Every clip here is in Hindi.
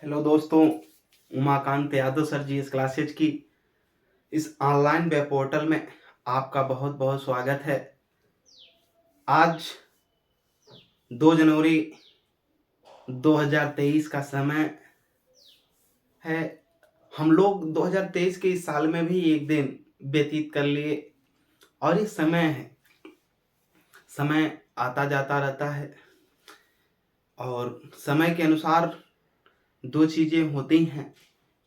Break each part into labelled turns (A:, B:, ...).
A: हेलो दोस्तों, उमाकांत यादव सर जी इस क्लासेज की इस ऑनलाइन वेब पोर्टल में आपका बहुत बहुत स्वागत है। आज 2 जनवरी 2023 का समय है। हम लोग 2023 के इस साल में भी एक दिन व्यतीत कर लिए और ये समय है, समय आता जाता रहता है और समय के अनुसार दो चीज़ें होती हैं।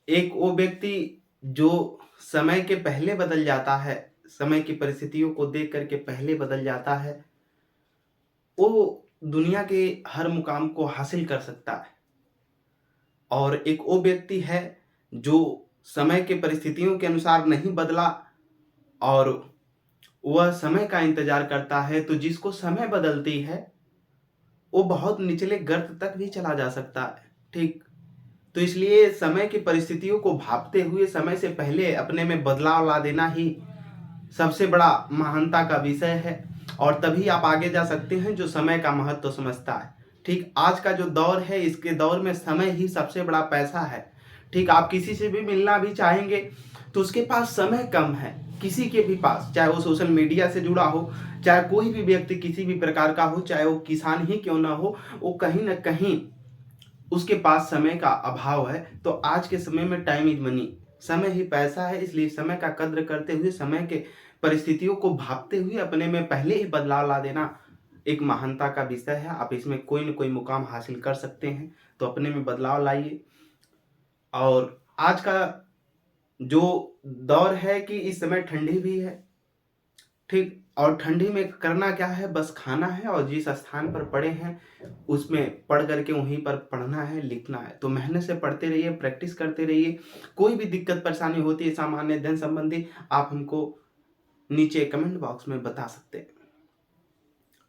A: एक वो व्यक्ति जो समय के पहले बदल जाता है, समय की परिस्थितियों को देख करके पहले बदल जाता है, वो दुनिया के हर मुकाम को हासिल कर सकता है। और एक वो व्यक्ति है जो समय के परिस्थितियों के अनुसार नहीं बदला और वह समय का इंतजार करता है, तो जिसको समय बदलती है वो बहुत निचले गर्त तक भी चला जा सकता है। ठीक, तो इसलिए समय की परिस्थितियों को भांपते हुए समय से पहले अपने में बदलाव ला देना ही सबसे बड़ा महानता का विषय है और तभी आप आगे जा सकते हैं जो समय का महत्व तो समझता है। ठीक, आज का जो दौर है, इसके दौर में समय ही सबसे बड़ा पैसा है। ठीक, आप किसी से भी मिलना भी चाहेंगे तो उसके पास समय कम है, किसी के भी पास, चाहे वो सोशल मीडिया से जुड़ा हो, चाहे कोई भी व्यक्ति किसी भी प्रकार का हो, चाहे वो किसान ही क्यों ना हो, वो कहीं ना कहीं उसके पास समय का अभाव है। तो आज के समय में टाइम इज मनी, समय ही पैसा है, इसलिए समय का कद्र करते हुए समय के परिस्थितियों को भांपते हुए अपने में पहले ही बदलाव ला देना एक महानता का विषय है। आप इसमें कोई न कोई मुकाम हासिल कर सकते हैं, तो अपने में बदलाव लाइए। और आज का जो दौर है कि इस समय ठंडी भी है, ठीक, और ठंडी में करना क्या है, बस खाना है और जिस स्थान पर पढ़े हैं उसमें पढ़ करके वहीं पर पढ़ना है, लिखना है। तो मेहनत से पढ़ते रहिए, प्रैक्टिस करते रहिए। कोई भी दिक्कत परेशानी होती है सामान्य अध्ययन संबंधी, आप हमको नीचे कमेंट बॉक्स में बता सकते हैं।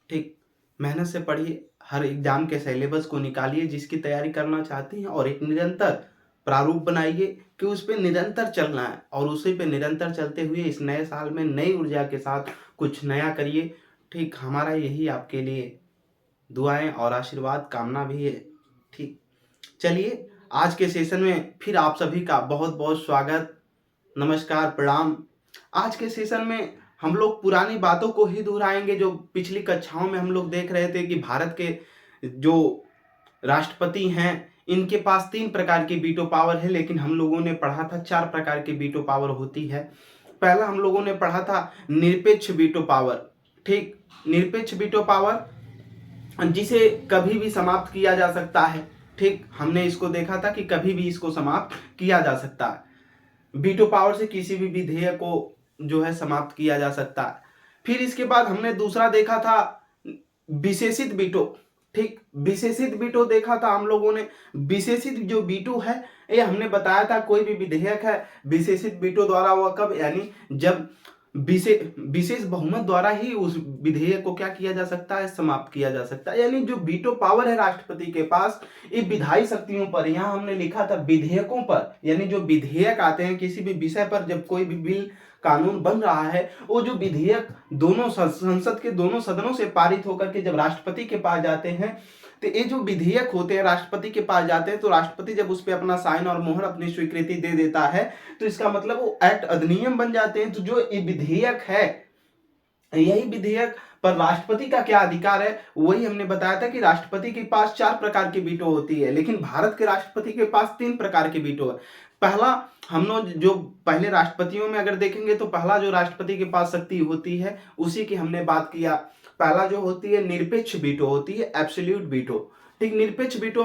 A: ठीक, मेहनत से पढ़िए, हर एग्जाम के सिलेबस को निकालिए जिसकी तैयारी करना चाहते हैं और एक निरंतर प्रारूप बनाइए कि उस पर निरंतर चलना है और उसी पे निरंतर चलते हुए इस नए साल में नई ऊर्जा के साथ कुछ नया करिए। ठीक, हमारा यही आपके लिए दुआएं और आशीर्वाद कामना भी है। ठीक, चलिए आज के सेशन में फिर आप सभी का बहुत बहुत स्वागत, नमस्कार, प्रणाम। आज के सेशन में हम लोग पुरानी बातों को ही दोहराएंगे जो पिछली कक्षाओं में हम लोग देख रहे थे कि भारत के जो राष्ट्रपति हैं इनके पास 3 प्रकार की वीटो पावर है, लेकिन हम लोगों ने पढ़ा था 4 प्रकार की वीटो पावर होती है। पहला हम लोगों ने पढ़ा था निरपेक्ष वीटो पावर। ठीक, निरपेक्ष वीटो पावर जिसे कभी भी समाप्त किया जा सकता है। ठीक, हमने इसको देखा था कि कभी भी इसको समाप्त किया जा सकता है। वीटो पावर से किसी भी विधेयक को जो है समाप्त किया जा सकता है। फिर इसके बाद हमने दूसरा देखा था विशेषित वीटो। ठीक, विशेषित वीटो देखा था हम लोगों ने। विशेषित जो वीटो है, ये हमने बताया था कोई भी विधेयक है विशेषित वीटो द्वारा हुआ कब, यानी जब विशेष बहुमत द्वारा ही उस विधेयक को क्या किया जा सकता है, समाप्त किया जा सकता है। यानी जो वीटो पावर है राष्ट्रपति के पास, ये विधायी शक्तियों पर, यहाँ हमने लिखा था विधेयकों पर, यानी जो विधेयक आते हैं किसी भी विषय पर, जब कोई भी बिल कानून बन रहा है, वो जो विधेयक दोनों संसद के दोनों सदनों से पारित होकर के जब राष्ट्रपति के पास जाते हैं, तो ये जो विधेयक होते हैं राष्ट्रपति के पास जाते हैं, तो राष्ट्रपति जब उस पर अपना साइन और मोहर, अपनी स्वीकृति दे देता है, तो इसका मतलब वो एक्ट, अधिनियम बन जाते हैं। तो जो ये विधेयक है, यही विधेयक पर राष्ट्रपति का क्या अधिकार है, वही हमने बताया था कि राष्ट्रपति के पास 4 प्रकार की वीटो होती है, लेकिन भारत के राष्ट्रपति के पास 3 प्रकार की वीटो है। पहला, हम लोग जो पहले राष्ट्रपतियों में अगर देखेंगे तो पहला जो राष्ट्रपति के पास शक्ति होती है उसी की हमने बात किया। पहला जो होती है निरपेक्ष वीटो होती है, एब्सोल्यूट वीटो। ठीक, निरपेक्ष वीटो,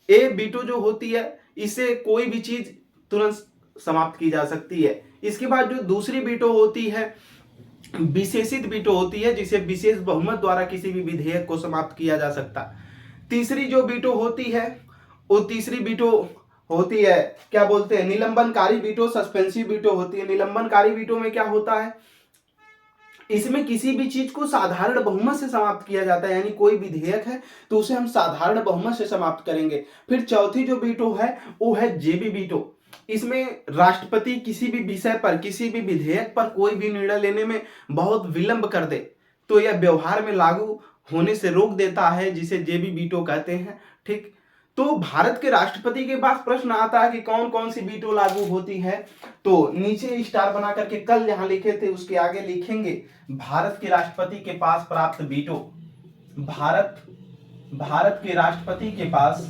A: ए वीटो जो होती है, इससे कोई भी चीज तुरंत समाप्त की जा सकती है। इसके बाद जो दूसरी वीटो होती है विशेषित वीटो होती है, जिसे विशेष बहुमत द्वारा किसी भी विधेयक को समाप्त किया जा सकता है। तीसरी जो वीटो होती है, वो तीसरी वीटो होती है, क्या बोलते हैं, निलंबनकारी वीटो, सस्पेंसिव वीटो होती है। निलंबनकारी वीटो में क्या होता है, इसमें किसी भी चीज को साधारण बहुमत से समाप्त किया जाता है, यानी कोई विधेयक है तो उसे हम साधारण बहुमत से समाप्त करेंगे। फिर चौथी जो वीटो है वो है जेबी वीटो। इसमें राष्ट्रपति किसी भी विषय पर, किसी भी विधेयक पर कोई भी निर्णय लेने में बहुत विलंब कर दे तो यह व्यवहार में लागू होने से रोक देता है, जिसे जेबी वीटो कहते हैं। ठीक, तो भारत के राष्ट्रपति के पास प्रश्न आता है कि कौन कौन सी वीटो लागू होती है, तो नीचे स्टार बना करके कल जहां लिखे थे उसके आगे लिखेंगे भारत के राष्ट्रपति के पास प्राप्त वीटो। भारत के राष्ट्रपति के पास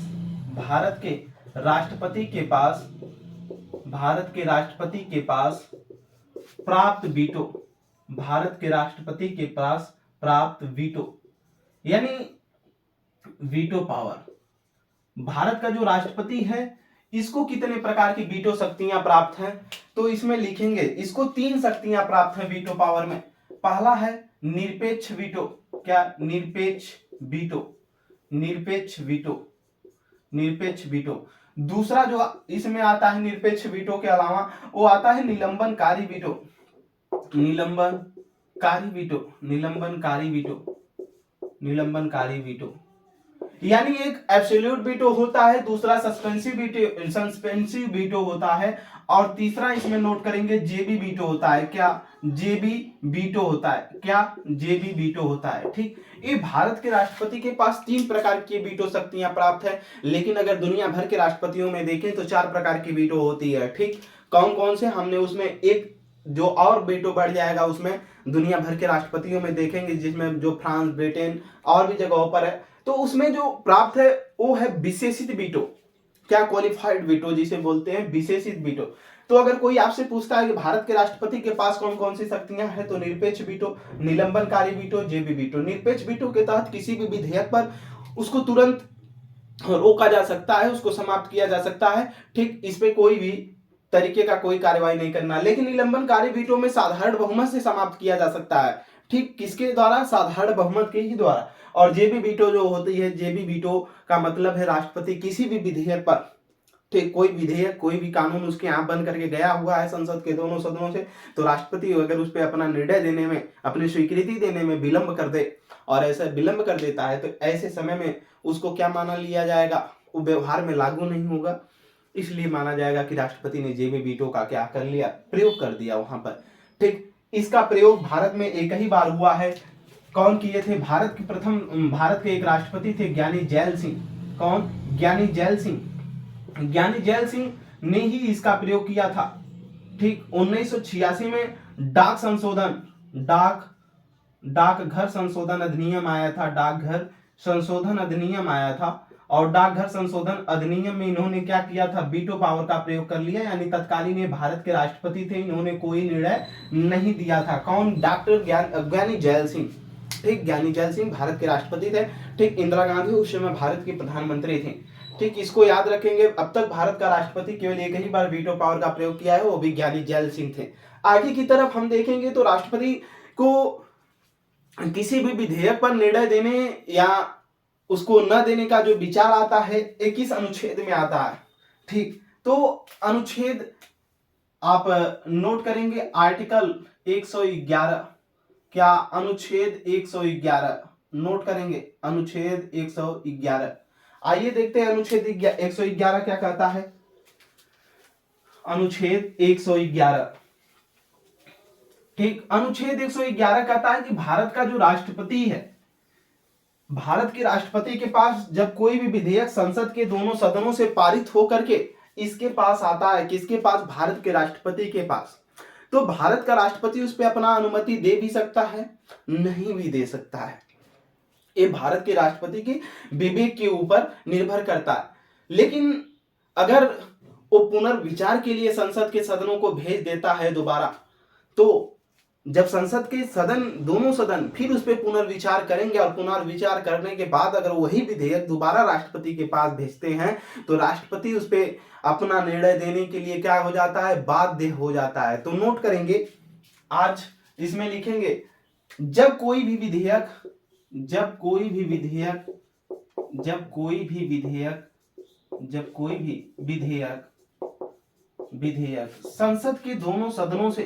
A: भारत के राष्ट्रपति के पास भारत के राष्ट्रपति के पास प्राप्त वीटो भारत के राष्ट्रपति के पास प्राप्त वीटो यानी वीटो पावर। भारत का जो राष्ट्रपति है इसको कितने प्रकार की वीटो शक्तियां प्राप्त हैं, तो इसमें लिखेंगे इसको 3 शक्तियां प्राप्त हैं वीटो पावर में। पहला है निरपेक्ष वीटो। क्या? निरपेक्ष वीटो। निरपेक्ष वीटो। निरपेक्ष वीटो। दूसरा जो इसमें आता है निरपेक्ष वीटो के अलावा वो आता है निलंबनकारी वीटो। निलंबनकारी वीटो। निलंबनकारी वीटो। निलंबनकारी वीटो यानी एक एब्सोल्यूट वीटो होता है, दूसरा सस्पेंसिव वीटो होता है, और तीसरा इसमें नोट करेंगे जेबी वीटो होता है। क्या? जेबी वीटो होता है। क्या? जेबी वीटो होता है। ठीक, ये भारत के राष्ट्रपति के पास 3 प्रकार की वीटो शक्तियां प्राप्त है, लेकिन अगर दुनिया भर के राष्ट्रपतियों में देखें तो 4 प्रकार की वीटो होती है। ठीक, कौन कौन से हमने उसमें एक जो और वीटो बढ़ जाएगा उसमें दुनिया भर के राष्ट्रपतियों में देखेंगे, जिसमें जो फ्रांस, ब्रिटेन और भी जगहों पर है, तो उसमें जो प्राप्त है वो है विशेषित वीटो। क्या? क्वालिफाइड वीटो जिसे बोलते हैं, विशेषित वीटो। तो अगर कोई आपसे पूछता है कि भारत के राष्ट्रपति के पास कौन कौन सी शक्तियां हैं, तो निरपेक्ष वीटो, निलंबनकारी वीटो, जेबी वीटो। निरपेक्ष वीटो के तहत किसी भी विधेयक पर उसको तुरंत रोका जा सकता है, उसको समाप्त किया जा सकता है। ठीक, इस पे कोई भी तरीके का कोई कार्रवाई नहीं करना। लेकिन निलंबनकारी वीटो में साधारण बहुमत से समाप्त किया जा सकता है। ठीक, किसके द्वारा? साधारण बहुमत के ही द्वारा। और जेबी वीटो जो होती है, जेबी वीटो का मतलब है राष्ट्रपति किसी भी विधेयक पर, ठीक, कोई विधेयक, कोई भी कानून उसके यहाँ बन करके गया हुआ है संसद के दोनों सदनों से, तो राष्ट्रपति अगर उस पर अपना निर्णय देने में, अपनी स्वीकृति देने में विलंब कर दे, और ऐसा विलंब कर देता है, तो ऐसे समय में उसको क्या माना लिया जाएगा? वो व्यवहार में लागू नहीं होगा। इसलिए माना जाएगा कि राष्ट्रपति ने जेबी वीटो का क्या कर लिया? प्रयोग कर दिया वहां पर। ठीक, इसका प्रयोग भारत में एक ही बार हुआ है। कौन किए थे? भारत के एक राष्ट्रपति थे ज्ञानी जैल सिंह। कौन? ज्ञानी जैल सिंह। ज्ञानी जैल सिंह ने ही इसका प्रयोग किया था। ठीक, 1986 में डाकघर संशोधन अधिनियम आया था। डाकघर संशोधन अधिनियम आया था, और डाकघर संशोधन अधिनियम में इन्होंने क्या किया था? वीटो पावर का प्रयोग कर लिया, यानी तत्कालीन ये भारत के राष्ट्रपति थे, इन्होंने कोई निर्णय नहीं दिया था। कौन? डॉक्टर ज्ञानी जैल सिंह। ठीक, ज्ञानी जैल सिंह भारत के राष्ट्रपति थे। ठीक, इंदिरा गांधी उस समय भारत की प्रधानमंत्री थी। ठीक, इसको याद रखेंगे। अब तक भारत का राष्ट्रपति केवल एक ही बार वीटो पावर का प्रयोग किया है, वो भी ज्ञानी जैल सिंह थे। आगे की तरफ हम देखेंगे तो राष्ट्रपति को किसी भी विधेयक पर निर्णय देने या उसको न देने का जो विचार आता है 21 अनुच्छेद में आता है। ठीक, तो अनुच्छेद आप नोट करेंगे, आर्टिकल 111। क्या? अनुच्छेद 111 नोट करेंगे, अनुच्छेद 111। आइए देखते हैं अनुच्छेद 111 क्या कहता है। अनुच्छेद 111। ठीक, अनुच्छेद 111 कहता है कि भारत का जो राष्ट्रपति है, भारत के राष्ट्रपति के पास जब कोई भी विधेयक संसद के दोनों सदनों से पारित होकर के इसके पास आता है, किसके पास? भारत के राष्ट्रपति के पास, तो भारत का राष्ट्रपति उस पर अपना अनुमति दे भी सकता है, नहीं भी दे सकता है। ये भारत के राष्ट्रपति के विवेक के ऊपर निर्भर करता है। लेकिन अगर वो पुनर्विचार के लिए संसद के सदनों को भेज देता है दोबारा, तो जब संसद के सदन, दोनों सदन फिर उस पर पुनर्विचार करेंगे, और पुनर्विचार करने के बाद अगर वही विधेयक दोबारा राष्ट्रपति के पास भेजते हैं, तो राष्ट्रपति उस पर अपना निर्णय देने के लिए क्या हो जाता है? बाध्य हो जाता है। तो नोट करेंगे, आज इसमें लिखेंगे, जब कोई भी विधेयक संसद के दोनों सदनों से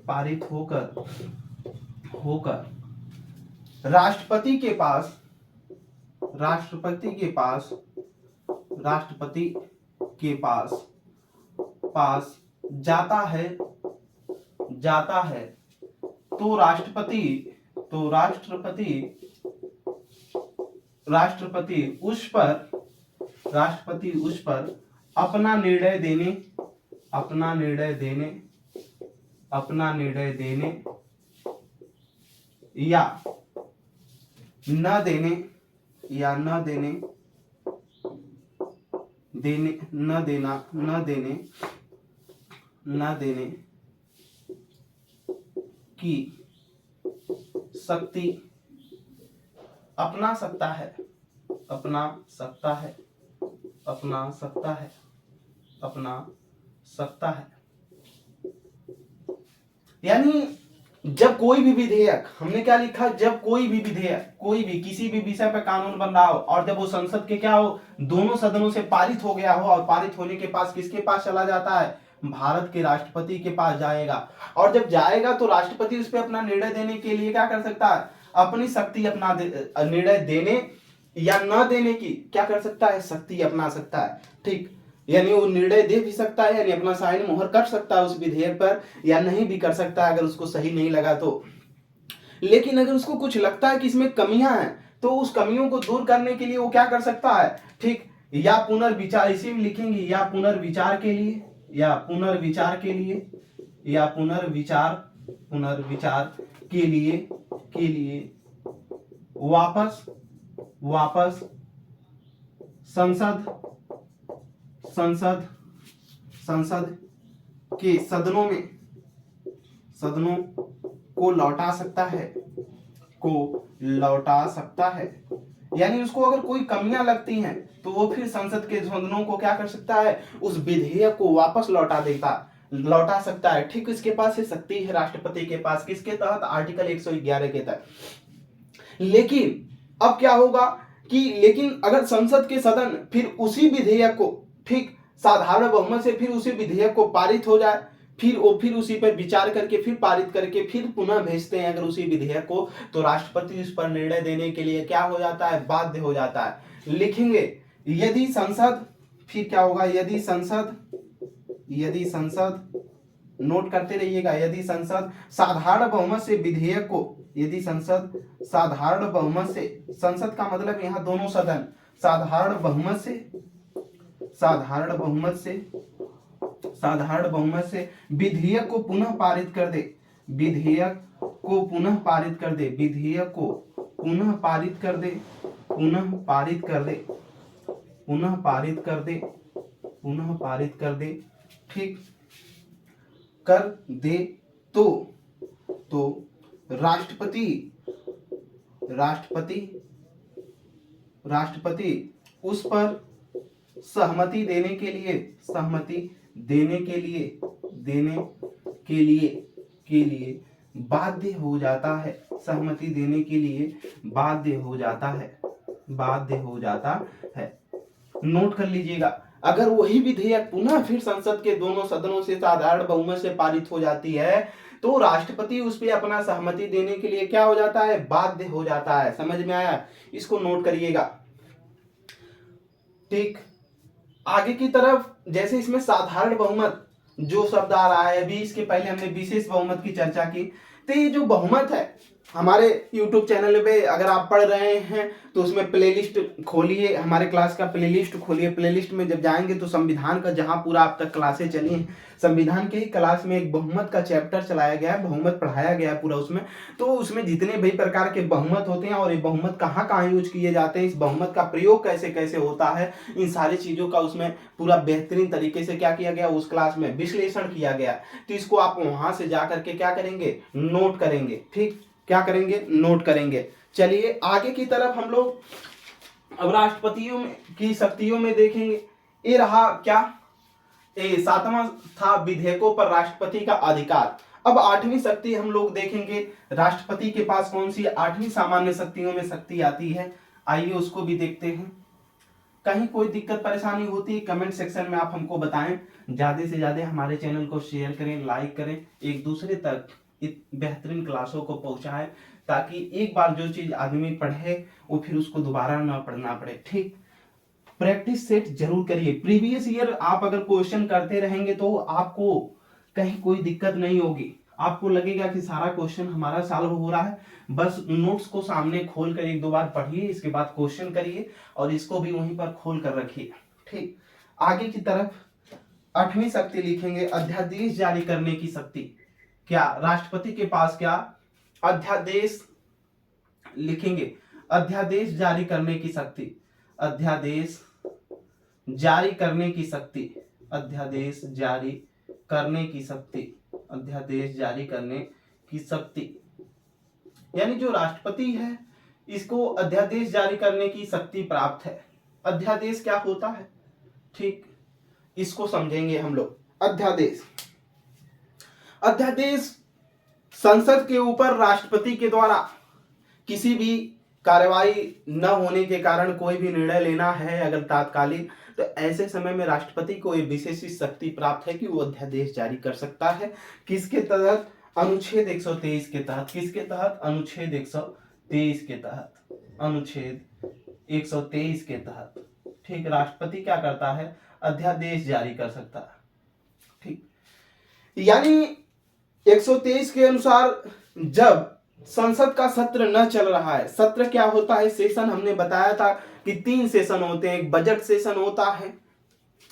A: पारित होकर राष्ट्रपति के पास पास जाता है तो राष्ट्रपति उस पर अपना निर्णय देने या न देने की शक्ति अपना सकता है। यानी जब कोई भी विधेयक, हमने क्या लिखा, जब कोई भी विधेयक, कोई भी किसी भी विषय पर कानून बन रहा हो और जब वो संसद के क्या हो, दोनों सदनों से पारित हो गया हो और पारित होने के पास किसके पास चला जाता है, भारत के राष्ट्रपति के पास जाएगा। और जब जाएगा तो राष्ट्रपति उस पर अपना निर्णय देने के लिए क्या कर सकता है, अपनी शक्ति अपना निर्णय देने या न देने की क्या कर सकता है, शक्ति अपना सकता है। ठीक, यानी वो निर्णय दे भी सकता है, यानी अपना साइन मोहर कर सकता है उस विधेयक पर, या नहीं भी कर सकता है अगर उसको सही नहीं लगा तो। लेकिन अगर उसको कुछ लगता है कि इसमें कमियां हैं तो उस कमियों को दूर करने के लिए वो क्या कर सकता है, ठीक, या पुनर्विचार, इसी में लिखेंगे या पुनर्विचार के लिए वापस संसद के सदनों को लौटा सकता है। यानी उसको अगर कोई कमियां लगती हैं तो वो फिर संसद के सदनों को क्या कर सकता है, उस विधेयक को वापस लौटा सकता है। ठीक, इसके पास ये शक्ति है राष्ट्रपति के पास, किसके तहत, आर्टिकल 111 के तहत। लेकिन अब क्या होगा कि लेकिन अगर संसद के सदन फिर उसी विधेयक को, ठीक, साधारण बहुमत से फिर उसी विधेयक को पारित हो जाए, फिर उसी पर विचार करके फिर पारित करके फिर पुनः भेजते हैं अगर उसी विधेयक को, तो राष्ट्रपति उस पर निर्णय देने के लिए क्या हो जाता है, बाध्य हो जाता है। लिखेंगे यदि संसद, फिर क्या होगा, यदि संसद नोट करते रहिएगा, यदि संसद साधारण बहुमत से विधेयक को, यदि संसद साधारण बहुमत से, संसद का मतलब यहाँ दोनों सदन, साधारण बहुमत से विधेयक को पुनः पारित कर दे, ठीक, कर दे तो राष्ट्रपति उस पर सहमति देने के लिए बाध्य हो जाता है, सहमति देने के लिए बाध्य हो जाता है। नोट कर लीजिएगा, अगर वही विधेयक पुनः फिर संसद के दोनों सदनों से साधारण बहुमत से पारित हो जाती है तो राष्ट्रपति उस पर अपना सहमति देने के लिए क्या हो जाता है, बाध्य हो जाता है। समझ में आया, इसको नोट करिएगा। ठीक, आगे की तरफ जैसे इसमें साधारण बहुमत जो शब्द आ रहा है, अभी इसके पहले हमने विशेष बहुमत की चर्चा की, तो ये जो बहुमत है हमारे YouTube चैनल पे अगर आप पढ़ रहे हैं तो उसमें प्लेलिस्ट खोलिए, हमारे क्लास का प्लेलिस्ट खोलिए। प्लेलिस्ट में जब जाएंगे तो संविधान का जहां पूरा अब तक क्लासें चली हैं, संविधान के ही क्लास में एक बहुमत का चैप्टर चलाया गया है, बहुमत पढ़ाया गया है पूरा उसमें। तो उसमें जितने भी प्रकार के बहुमत होते हैं और ये बहुमत कहाँ कहाँ यूज किए जाते हैं, इस बहुमत का प्रयोग कैसे कैसे होता है, इन सारी चीज़ों का उसमें पूरा बेहतरीन तरीके से क्या किया गया, उस क्लास में विश्लेषण किया गया। तो इसको आप वहां से जा करके क्या करेंगे, नोट करेंगे। ठीक, क्या करेंगे, नोट करेंगे। चलिए आगे की तरफ हम लोग अब राष्ट्रपतियों में की शक्तियों में देखेंगे। ये रहा क्या, सातवां था विधेयकों पर राष्ट्रपति का अधिकार। अब आठवीं शक्ति हम लोग देखेंगे, राष्ट्रपति के पास कौन सी आठवीं सामान्य शक्तियों में शक्ति आती है। आइए उसको भी देखते हैं। कहीं कोई दिक्कत परेशानी होती है कमेंट सेक्शन में आप हमको बताएं। ज्यादा से ज्यादा हमारे चैनल को शेयर करें, लाइक करें, एक दूसरे तक बेहतरीन क्लासों को पहुंचाएं, ताकि एक बार जो चीज आदमी पढ़े वो फिर उसको दोबारा ना पढ़ना पड़े। ठीक, प्रैक्टिस सेट जरूर करिए। प्रीवियस ईयर आप अगर क्वेश्चन करते रहेंगे तो आपको कहीं कोई दिक्कत नहीं होगी। आपको लगेगा कि सारा क्वेश्चन हमारा सॉल्व हो रहा है। बस नोट्स को सामने खोल कर एक दो बार पढ़िए, इसके बाद क्वेश्चन करिए और इसको भी वहीं पर खोल कर रखिए। ठीक, आगे की तरफ 8वीं शक्ति लिखेंगे, अध्यादेश जारी करने की शक्ति। क्या राष्ट्रपति के पास क्या अध्यादेश लिखेंगे, अध्यादेश जारी करने की शक्ति, अध्यादेश जारी करने की शक्ति, अध्यादेश जारी करने की शक्ति, अध्यादेश जारी करने की शक्ति। यानी जो राष्ट्रपति है इसको अध्यादेश जारी करने की शक्ति प्राप्त है। अध्यादेश क्या होता है, ठीक, इसको समझेंगे हम लोग। अध्यादेश, अध्यादेश संसद के ऊपर राष्ट्रपति के द्वारा किसी भी कार्रवाई न होने के कारण कोई भी निर्णय लेना है अगर तात्कालिक, तो ऐसे समय में राष्ट्रपति को एक विशेष शक्ति प्राप्त है कि वो अध्यादेश जारी कर सकता है। किसके तहत, अनुच्छेद 123 के तहत। किसके तहत, अनुच्छेद 123 के तहत, अनुच्छेद 123 के तहत। ठीक, राष्ट्रपति क्या करता है, अध्यादेश जारी कर सकता है। ठीक, यानी 123 के अनुसार जब संसद का सत्र न चल रहा है, सत्र क्या होता है, सेशन, हमने बताया था कि 3 सेशन होते हैं। एक बजट सेशन होता है,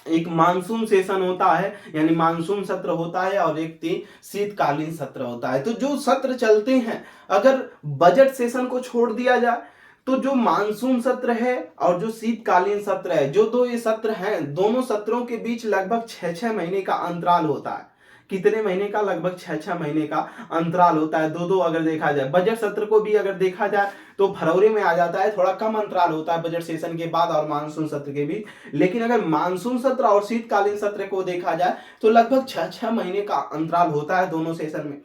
A: एक मानसून सेशन होता है यानी मानसून सत्र होता है, और एक शीतकालीन सत्र होता है। तो जो सत्र चलते हैं, अगर बजट सेशन को छोड़ दिया जाए तो जो मानसून सत्र है और जो शीतकालीन सत्र है, जो दो ये सत्र हैं, दोनों सत्रों के बीच लगभग 6-6 महीने का अंतराल होता है। कितने महीने का, लगभग 6-6 महीने का अंतराल होता है। दो अगर देखा जाए, बजट सत्र को भी अगर देखा जाए तो फरवरी में आ जाता है, थोड़ा कम अंतराल होता है बजट सेशन के बाद और मानसून सत्र के बीच। लेकिन अगर मानसून सत्र और शीतकालीन सत्र को देखा जाए तो लगभग 6-6 महीने का अंतराल होता है दोनों सेशन में।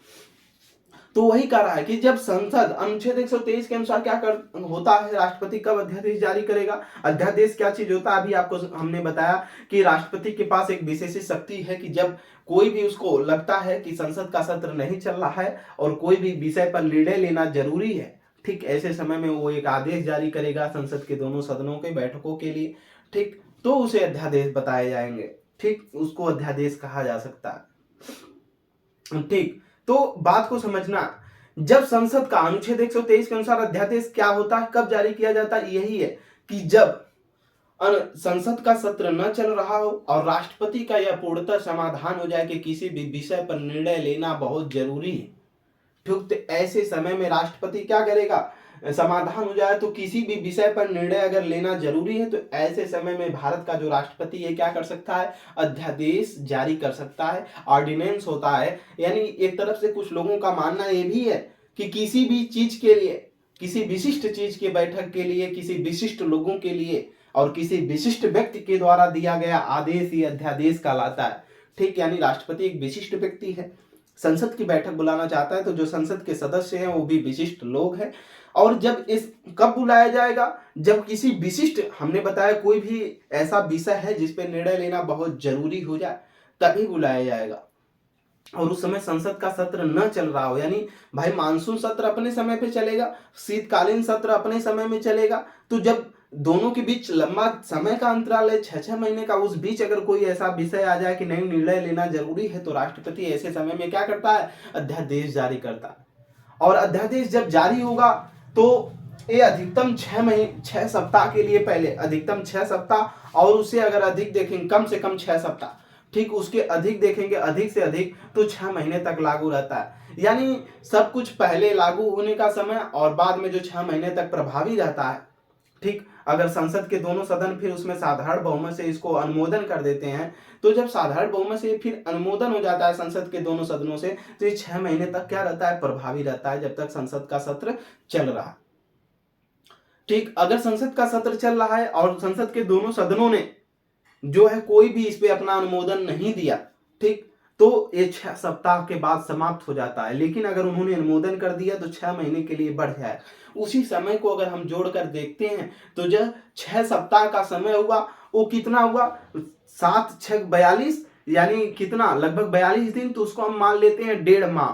A: तो वही कह रहा है कि जब संसद, अनुच्छेद 123 के अनुसार क्या होता है, राष्ट्रपति कब अध्यादेश जारी करेगा। अध्यादेश क्या चीज होता है, अभी आपको हमने बताया कि राष्ट्रपति के पास एक विशेष शक्ति है कि जब कोई भी उसको लगता है कि संसद का सत्र नहीं चल रहा है और कोई भी विषय पर निर्णय लेना जरूरी है, ठीक, ऐसे समय में वो एक आदेश जारी करेगा संसद के दोनों सदनों के बैठकों के लिए। ठीक, तो उसे अध्यादेश बताए जाएंगे। ठीक, उसको अध्यादेश कहा जा सकता है। ठीक, तो बात को समझना, जब संसद का अनुच्छेद 123 के अनुसार अध्यादेश क्या होता है, कब जारी किया जाता है, यही है कि जब संसद का सत्र न चल रहा हो और राष्ट्रपति का यह पूर्णतः समाधान हो जाए कि किसी भी विषय पर निर्णय लेना बहुत जरूरी है। ठीक, तो ऐसे समय में राष्ट्रपति क्या करेगा, समाधान हो जाए तो किसी भी विषय पर निर्णय अगर लेना जरूरी है तो ऐसे समय में भारत का जो राष्ट्रपति है क्या कर सकता है, अध्यादेश जारी कर सकता है। ऑर्डिनेंस होता है, यानी एक तरफ से कुछ लोगों का मानना ये भी है कि किसी भी चीज के लिए, किसी विशिष्ट चीज के बैठक के लिए, किसी विशिष्ट लोगों के लिए और किसी विशिष्ट व्यक्ति के द्वारा दिया गया आदेश ही अध्यादेश कहलाता है। ठीक, यानी राष्ट्रपति एक विशिष्ट व्यक्ति है, संसद की बैठक बुलाना चाहता है तो जो संसद के सदस्य हैं वो भी विशिष्ट लोग हैं। और जब इस कब बुलाया जाएगा, जब किसी विशिष्ट, हमने बताया कोई भी ऐसा विषय है जिस पे निर्णय लेना बहुत जरूरी हो जाए तभी बुलाया जाएगा। और उस समय संसद का सत्र न चल रहा हो, यानी भाई मानसून सत्र अपने समय पे चलेगा, शीतकालीन सत्र अपने समय में चलेगा, तो जब दोनों के बीच लंबा समय का अंतराल है 6-6 महीने का, उस बीच अगर कोई ऐसा विषय आ जाए कि नहीं निर्णय लेना जरूरी है तो राष्ट्रपति ऐसे समय में क्या करता है, अध्यादेश जारी करता है। और अध्यादेश जब जारी होगा तो ये अधिकतम 6 सप्ताह के लिए, पहले अधिकतम 6 सप्ताह और उससे अगर अधिक देखेंगे कम से कम 6 सप्ताह, ठीक, उसके अधिक देखेंगे अधिक से अधिक तो 6 महीने तक लागू रहता है। यानी सब कुछ पहले लागू होने का समय और बाद में जो 6 महीने तक प्रभावी रहता है। ठीक, अगर संसद के दोनों सदन फिर उसमें साधारण बहुमत से इसको अनुमोदन कर देते हैं, तो जब साधारण बहुमत से फिर अनुमोदन हो जाता है संसद के दोनों सदनों से, तो ये 6 महीने तक क्या रहता है, प्रभावी रहता है, जब तक संसद का सत्र चल रहा है। ठीक, अगर संसद का सत्र चल रहा है और संसद के दोनों सदनों ने जो है कोई भी इस पे अपना अनुमोदन नहीं दिया, ठीक, तो ये 6 सप्ताह के बाद समाप्त हो जाता है। लेकिन अगर उन्होंने अनुमोदन कर दिया तो 6 महीने के लिए बढ़ जाए। उसी समय को अगर हम जोड़कर देखते हैं तो जो 6 सप्ताह का समय हुआ वो कितना हुआ, 7-6-42, यानी कितना, लगभग 42 दिन, तो उसको हम मान लेते हैं 1.5 माह।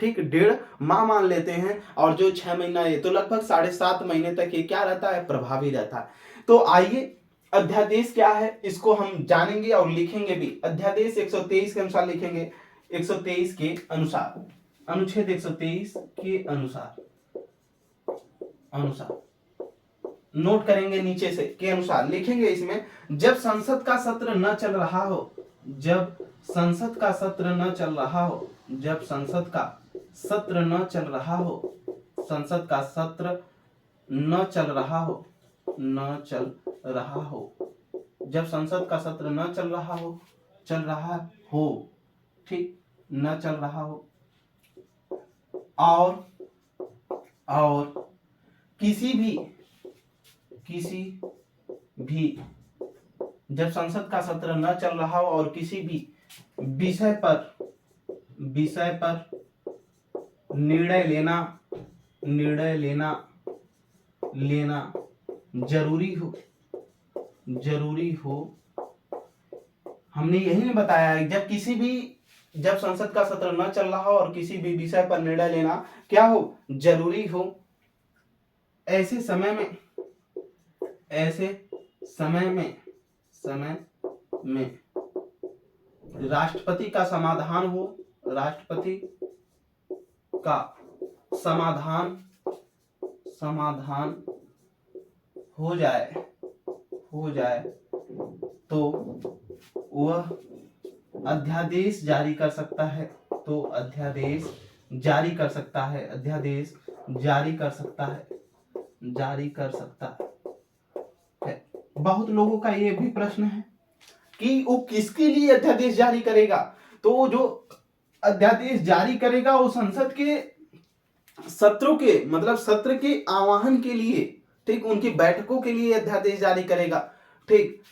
A: ठीक, 1.5 माह मान लेते हैं, और जो 6 महीना है तो लगभग 7.5 महीने तक ये क्या रहता है, प्रभावी रहता है। तो आइए अध्यादेश क्या है इसको हम जानेंगे और लिखेंगे भी। अध्यादेश 123 के अनुसार लिखेंगे, 123 के अनुसार, अनुच्छेद 123 के अनुसार, अनुसार नोट करेंगे नीचे से, के अनुसार लिखेंगे इसमें, जब संसद का सत्र न चल रहा हो, जब संसद का सत्र न चल रहा हो, जब संसद का सत्र न चल रहा हो, संसद का सत्र न चल रहा हो, न चल रहा हो, जब संसद का सत्र न चल रहा हो, चल रहा हो, ठीक, न चल रहा हो, और किसी भी जब संसद का सत्र न चल रहा हो और किसी भी विषय पर निर्णय लेना जरूरी हो। हमने यही नहीं बताया है, जब संसद का सत्र न चल रहा हो और किसी भी विषय पर निर्णय लेना क्या हो, जरूरी हो। ऐसे समय में राष्ट्रपति का समाधान हो, राष्ट्रपति का समाधान हो जाए तो वह अध्यादेश जारी कर सकता है, तो अध्यादेश जारी कर सकता है, अध्यादेश जारी कर सकता है। बहुत लोगों का ये भी प्रश्न है कि वो किसके लिए अध्यादेश जारी करेगा, तो जो अध्यादेश जारी करेगा वो संसद के सत्रों के, मतलब सत्र के आह्वान के लिए, ठीक, उनकी बैठकों के लिए अध्यादेश जारी करेगा, ठीक।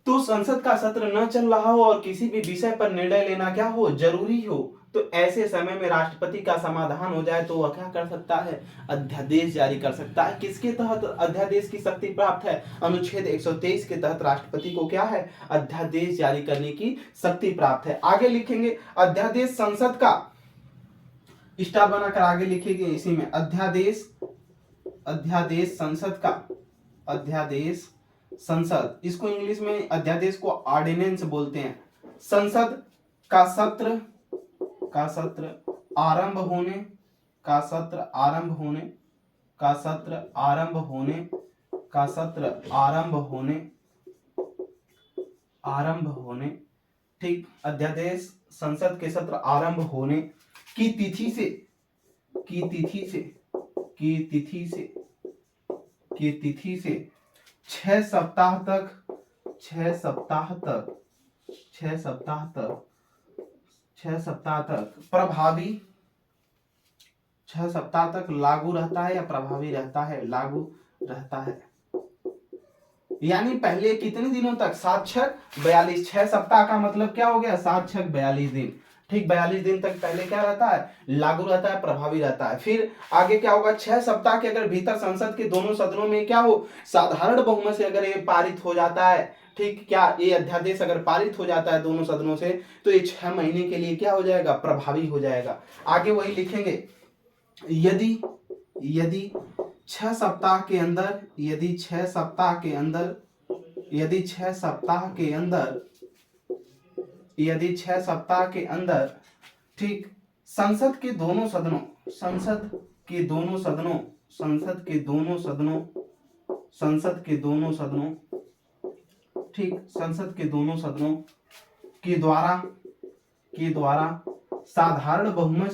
A: तो संसद का सत्र न चल रहा हो और किसी भी विषय पर निर्णय लेना क्या हो, जरूरी हो, तो ऐसे समय में राष्ट्रपति का समाधान हो जाए तो वह क्या कर सकता है, अध्यादेश जारी कर सकता है। किसके तहत अध्यादेश की शक्ति प्राप्त है, अनुच्छेद 123 के तहत राष्ट्रपति को क्या है, अध्यादेश जारी करने की शक्ति प्राप्त है। आगे लिखेंगे अध्यादेश संसद का, स्टार बनाकर आगे लिखेंगे इसी में, अध्यादेश संसद का, अध्यादेश संसद, इसको इंग्लिश में अध्यादेश को ऑर्डिनेंस बोलते हैं। संसद का सत्र आरंभ होने, ठीक, अध्यादेश संसद के सत्र आरंभ होने की तिथि से 6 सप्ताह तक प्रभावी, 6 सप्ताह तक लागू रहता है या प्रभावी रहता है, लागू रहता है। यानी पहले कितने दिनों तक, 7 छक 42, 6 सप्ताह का मतलब क्या हो गया, 7 छक 42 दिन, ठीक, 42 दिन तक पहले क्या रहता है, लागू रहता है, प्रभावी रहता है। फिर आगे क्या होगा, 6 सप्ताह के अगर भीतर संसद के दोनों सदनों में क्या हो, साधारण बहुमत से अगर ये पारित हो जाता है, ठीक, क्या ये अध्यादेश अगर पारित हो जाता है दोनों सदनों से, तो ये 6 महीने के लिए क्या हो जाएगा, प्रभावी हो जाएगा। आगे वही लिखेंगे, यदि 6 सप्ताह के अंदर, यदि 6 सप्ताह के अंदर, ठीक, संसद के दोनों सदनों, ठीक, संसद के दोनों सदनों के द्वारा साधारण बहुमत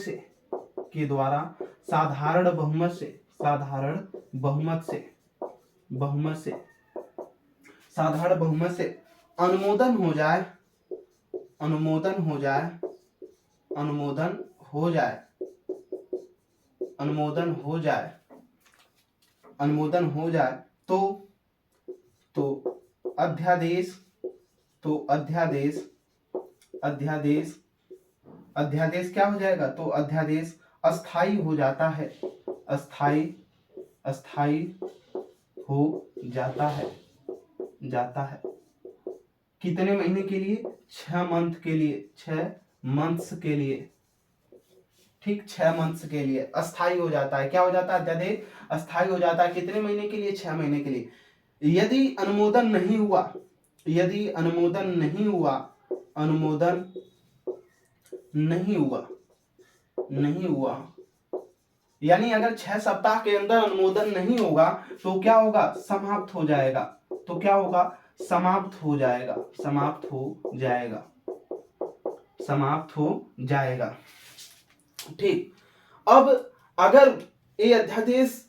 A: से अनुमोदन हो जाए तो अध्यादेश क्या हो जाएगा, तो अध्यादेश अस्थाई हो जाता है, अस्थाई हो जाता है। कितने महीने के लिए, 6 मंथ के लिए, 6 मंथ्स के लिए, ठीक, 6 मंथ्स के लिए अस्थाई हो जाता है। क्या हो जाता है, अध्यादेश अस्थाई हो जाता है, कितने महीने के लिए, 6 महीने के लिए। यदि अनुमोदन नहीं हुआ, यदि अनुमोदन नहीं हुआ, अनुमोदन नहीं हुआ, नहीं हुआ, यानी अगर 6 सप्ताह के अंदर अनुमोदन नहीं होगा तो क्या होगा, समाप्त हो जाएगा। तो क्या होगा, समाप्त हो जाएगा, समाप्त हो जाएगा, समाप्त हो जाएगा। ठीक, अब अगर ये अध्यादेश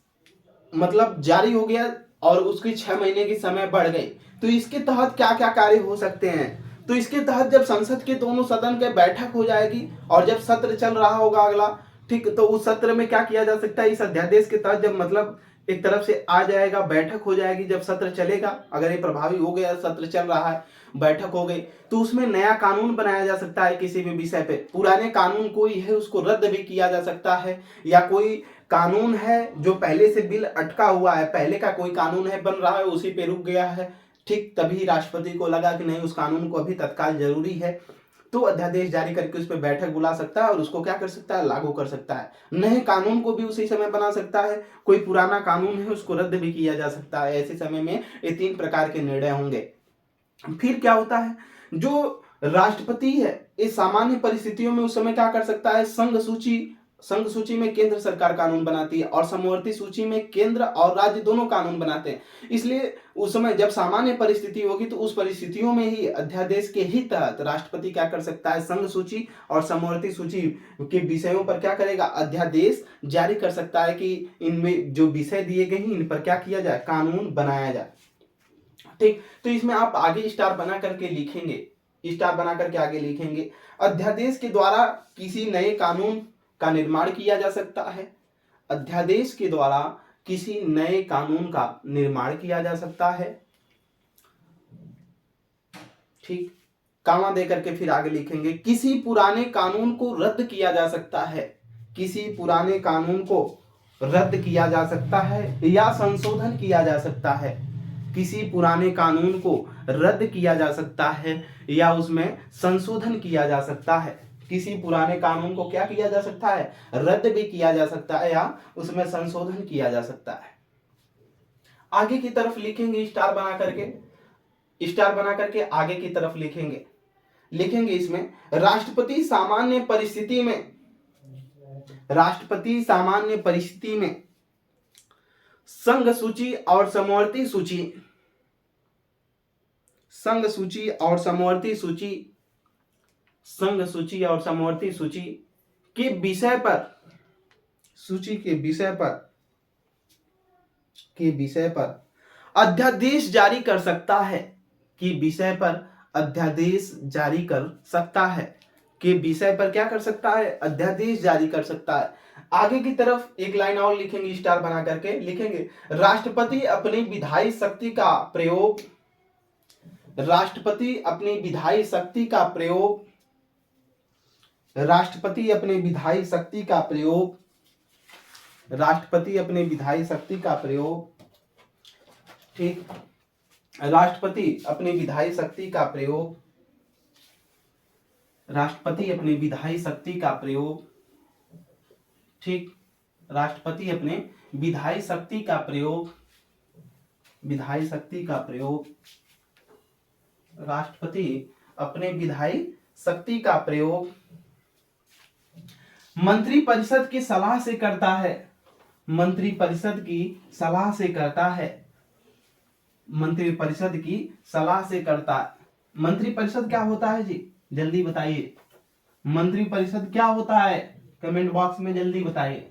A: मतलब जारी हो गया और उसकी 6 महीने की समय बढ़ गई, तो इसके तहत क्या क्या कार्य हो सकते हैं। तो इसके तहत जब संसद के दोनों सदन के बैठक हो जाएगी और जब सत्र चल रहा होगा अगला, ठीक, तो उस सत्र में क्या किया जा सकता है, इस अध्यादेश के तहत जब मतलब एक तरफ से आ जाएगा, बैठक हो जाएगी, जब सत्र चलेगा, अगर ये प्रभावी हो गया, सत्र चल रहा है, बैठक हो गई, तो उसमें नया कानून बनाया जा सकता है किसी भी विषय पे। पुराने कानून कोई है उसको रद्द भी किया जा सकता है, या कोई कानून है जो पहले से बिल अटका हुआ है, पहले का कोई कानून है बन रहा है उसी पे रुक गया है, ठीक, तभी राष्ट्रपति को लगा कि नहीं उस कानून को अभी तत्काल जरूरी है, तो अध्यादेश जारी करके उस पर बैठक बुला सकता है और उसको क्या कर सकता है, लागू कर सकता है। नए कानून को भी उसी समय बना सकता है, कोई पुराना कानून है उसको रद्द भी किया जा सकता है। ऐसे समय में ये 3 प्रकार के निर्णय होंगे। फिर क्या होता है, जो राष्ट्रपति है इस सामान्य परिस्थितियों में उस समय क्या कर सकता है, संघ सूची में केंद्र सरकार कानून बनाती है और समवर्ती सूची में केंद्र और राज्य दोनों कानून बनाते हैं। इसलिए उस समय जब सामान्य परिस्थिति होगी तो उस परिस्थितियों में ही अध्यादेश के ही तहत राष्ट्रपति क्या कर सकता है, संघ सूची और समवर्ती सूची के विषयों पर क्या करेगा, अध्यादेश जारी कर सकता है कि इनमें जो विषय दिए गए हैं इन पर क्या किया जाए, कानून बनाया जाए। ठीक, तो इसमें आप आगे स्टार बना करके लिखेंगे, स्टार बना करके आगे लिखेंगे, अध्यादेश के द्वारा किसी नए कानून का निर्माण किया जा सकता है। अध्यादेश के द्वारा किसी नए कानून का निर्माण किया जा सकता है। ठीक, कामा दे करके फिर आगे लिखेंगे, किसी पुराने कानून को रद्द किया जा सकता है, किसी पुराने कानून को रद्द किया जा सकता है या संशोधन किया जा सकता है, किसी पुराने कानून को रद्द किया जा सकता है या उसमें संशोधन किया जा सकता है। किसी पुराने कानून को क्या किया जा सकता है, रद्द भी किया जा सकता है या उसमें संशोधन किया जा सकता है। आगे की तरफ लिखेंगे स्टार बना करके, स्टार बना करके आगे की तरफ लिखेंगे, लिखेंगे इसमें राष्ट्रपति सामान्य परिस्थिति में, राष्ट्रपति सामान्य परिस्थिति में संघ सूची और समवर्ती सूची, संघ सूची और समवर्ती सूची, संघ सूची और समवर्ती सूची के विषय पर, सूची के विषय पर, के विषय पर अध्यादेश जारी कर सकता है, कि विषय पर अध्यादेश जारी कर सकता है, के विषय पर क्या कर सकता है, अध्यादेश जारी कर सकता है। आगे की तरफ एक लाइन और लिखेंगे स्टार बना करके, लिखेंगे राष्ट्रपति अपनी विधायी शक्ति का प्रयोग, राष्ट्रपति अपनी विधायी शक्ति का प्रयोग, राष्ट्रपति अपने विधायी शक्ति का प्रयोग, राष्ट्रपति अपने विधायी शक्ति का प्रयोग, ठीक, राष्ट्रपति अपनी विधायी शक्ति का प्रयोग, राष्ट्रपति अपने विधायी शक्ति का प्रयोग, ठीक, राष्ट्रपति अपने विधायी शक्ति का प्रयोग, विधायी शक्ति का प्रयोग, राष्ट्रपति अपने विधायी शक्ति का प्रयोग मंत्रिपरिषद की सलाह से करता है, मंत्रिपरिषद की सलाह से करता है, मंत्रिपरिषद की सलाह से करता है। मंत्रिपरिषद क्या होता है जी, जल्दी बताइए, मंत्रिपरिषद क्या होता है, कमेंट बॉक्स में जल्दी बताइए।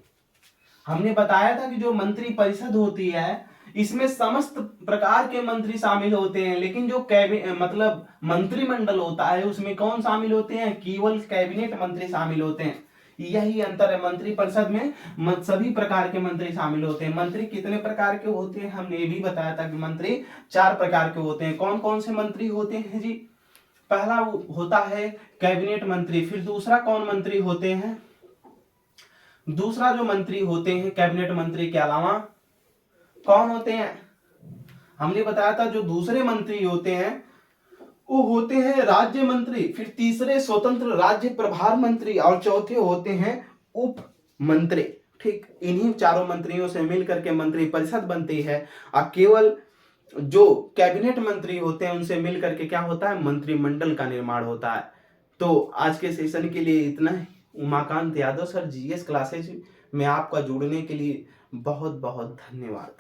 A: हमने बताया था कि जो मंत्रिपरिषद होती है इसमें समस्त प्रकार के मंत्री शामिल होते हैं, लेकिन जो मतलब मंत्रिमंडल होता है उसमें कौन शामिल होते हैं, केवल कैबिनेट मंत्री शामिल होते हैं। यही अंतर है, मंत्रिपरिषद में सभी प्रकार के मंत्री शामिल होते हैं। मंत्री कितने प्रकार के होते हैं, हमने ये भी बताया था कि मंत्री 4 प्रकार के होते हैं। कौन कौन से मंत्री होते हैं जी, पहला होता है कैबिनेट मंत्री, फिर दूसरा कौन मंत्री होते हैं, दूसरा जो मंत्री होते हैं कैबिनेट मंत्री के अलावा कौन होते हैं, हमने बताया था जो दूसरे मंत्री होते हैं वो होते हैं राज्य मंत्री, फिर तीसरे स्वतंत्र राज्य प्रभार मंत्री और चौथे होते हैं उप मंत्री। ठीक, इन्हीं चारों मंत्रियों से मिलकर के मंत्रिपरिषद बनती है और केवल जो कैबिनेट मंत्री होते हैं उनसे मिल करके क्या होता है, मंत्रिमंडल का निर्माण होता है। तो आज के सेशन के लिए इतना ही। Umakant Yadav sir, GS classes में आपका जुड़ने के लिए बहुत बहुत धन्यवाद।